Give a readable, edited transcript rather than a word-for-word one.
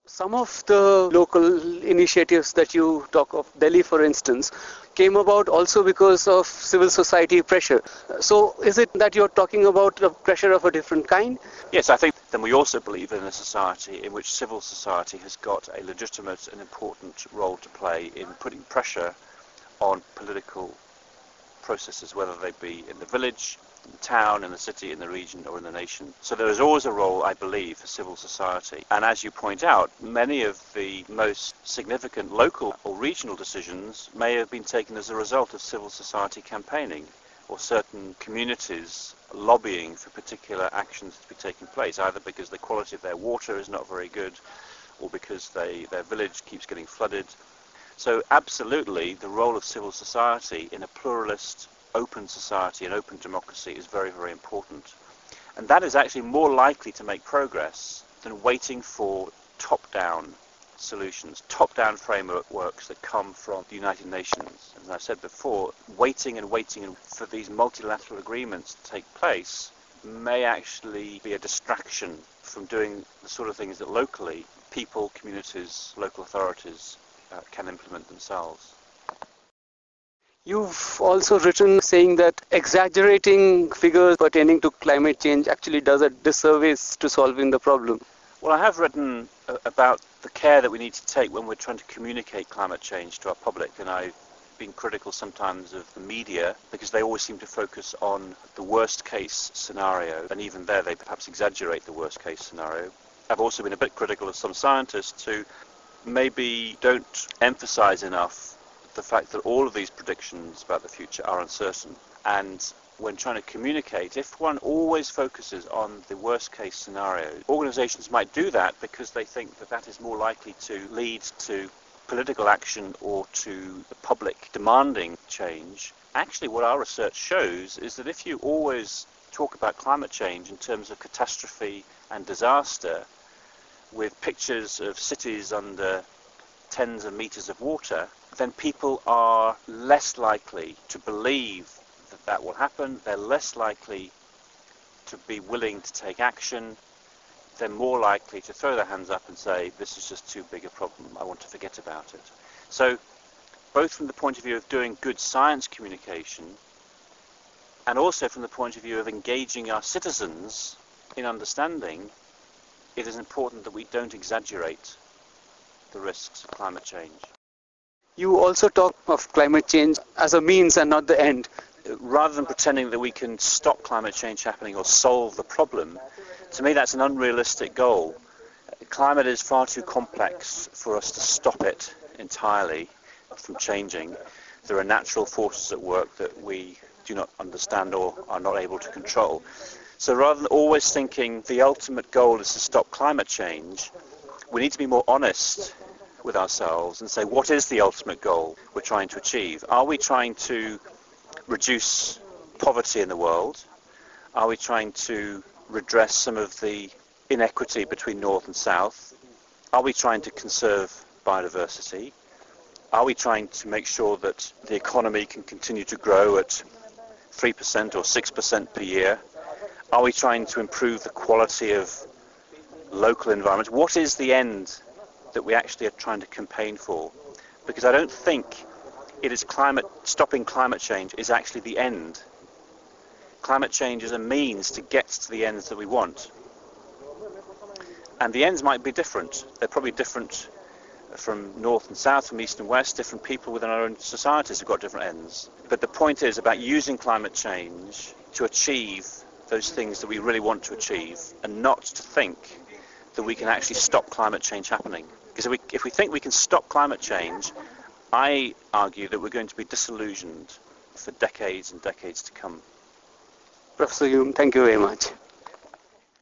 Some of the local initiatives that you talk of, Delhi for instance, came about also because of civil society pressure. So is it that you're talking about a pressure of a different kind? Yes, I think then we also believe in a society in which civil society has got a legitimate and important role to play in putting pressure on political processes, whether they be in the village, in the town, in the city, in the region or in the nation. So there is always a role, I believe, for civil society. And as you point out, many of the most significant local or regional decisions may have been taken as a result of civil society campaigning or certain communities lobbying for particular actions to be taking place, either because the quality of their water is not very good or because their village keeps getting flooded. So absolutely, the role of civil society in a pluralist, open society and open democracy is very, very important. And that is actually more likely to make progress than waiting for top-down solutions, top-down frameworks that come from the United Nations. As I said before, waiting for these multilateral agreements to take place may actually be a distraction from doing the sort of things that locally people, communities, local authorities can implement themselves. You've also written saying that exaggerating figures pertaining to climate change actually does a disservice to solving the problem. Well, I have written about the care that we need to take when we're trying to communicate climate change to our public, and I've been critical sometimes of the media because they always seem to focus on the worst case scenario, and even there they perhaps exaggerate the worst case scenario. I've also been a bit critical of some scientists who maybe don't emphasize enough the fact that all of these predictions about the future are uncertain. And when trying to communicate, if one always focuses on the worst case scenario, organizations might do that because they think that that is more likely to lead to political action or to the public demanding change. Actually, what our research shows is that if you always talk about climate change in terms of catastrophe and disaster, with pictures of cities under tens of meters of water, then people are less likely to believe that that will happen. They're less likely to be willing to take action. They're more likely to throw their hands up and say, this is just too big a problem, I want to forget about it. So both from the point of view of doing good science communication and also from the point of view of engaging our citizens in understanding, it is important that we don't exaggerate the risks of climate change. You also talk of climate change as a means and not the end. Rather than pretending that we can stop climate change happening or solve the problem, to me that's an unrealistic goal. Climate is far too complex for us to stop it entirely from changing. There are natural forces at work that we do not understand or are not able to control. So rather than always thinking the ultimate goal is to stop climate change, we need to be more honest with ourselves and say, what is the ultimate goal we're trying to achieve? Are we trying to reduce poverty in the world? Are we trying to redress some of the inequity between North and South? Are we trying to conserve biodiversity? Are we trying to make sure that the economy can continue to grow at 3% or 6% per year? Are we trying to improve the quality of local environment? What is the end that we actually are trying to campaign for? Because I don't think it is stopping climate change is actually the end. Climate change is a means to get to the ends that we want. And the ends might be different. They're probably different from north and south, from east and west. Different people within our own societies have got different ends. But the point is about using climate change to achieve those things that we really want to achieve, and not to think that we can actually stop climate change happening. Because if we think we can stop climate change, I argue that we're going to be disillusioned for decades and decades to come. Professor Hulme, thank you very much.